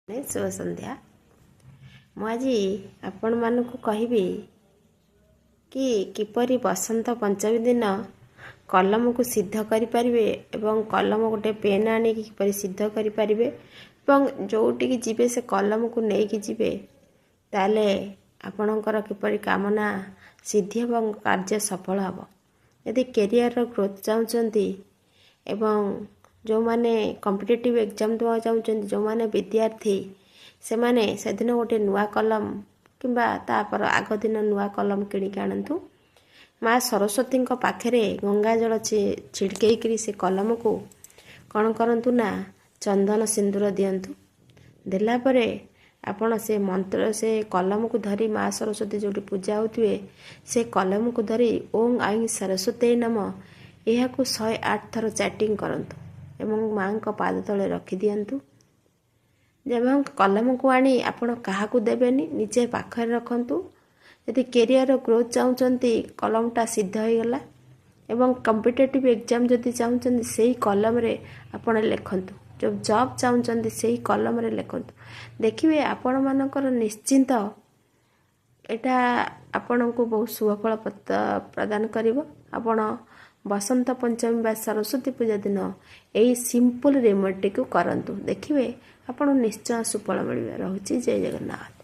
शुभ संध्या मुझे आपण मानक कहबी कि किपरि बसंत पंचमी दिन कलम को सिद्ध करें एवं कलम गोटे पेन आनी किपरि सिद्ध करें जोटिक जीवे से कलम को लेकिन जीवे ताले आपणकर किपरि कामना सिद्धि एवं कार्य सफल हम यदि कैरियर ग्रोथ चाहते एवं जो माने कॉम्पिटिटिव एग्जाम देवा चाहते जो माने विद्यार्थी से माने से दिन गोटे नुआ कलम किंबा तापर आग दिन नुआ कलम किणिक आणतु माँ सरस्वती पाखे गंगा जल छिड़कई से कलम को कौन करंतु ना चंदन सिंदूर दिंतु देलापर आपण से मंत्र से कलम को धरी माँ सरस्वती जो पूजा होते से कलम को धरी ओं आई सरस्वती नम यह 108 थर चैटिंग करंतु एवं माँ को पाद तले रखी दिंतु जब कलम को आनी आपण क्या देवेनि निजे पाखे रखंतु यदि कैरियर ग्रोथ चाहते कलमटा सिद्ध हो गला एवं कॉम्पिटिटिव एग्जाम जदि चाहते से कलम रे आपण लिखंतु जो जॉब चाहते से कलम रे लिखंतु देखिए आपण मानकर निश्चिंत एटा आपण को बहुत शुभफल प्रदान करिवो आपण बसंत पंचमी बा सरस्वती पूजा दिन यही सिंपल रेमेडी को करंतु देखिए आपण निश्चय सुफल मिल रही। जय जगन्नाथ।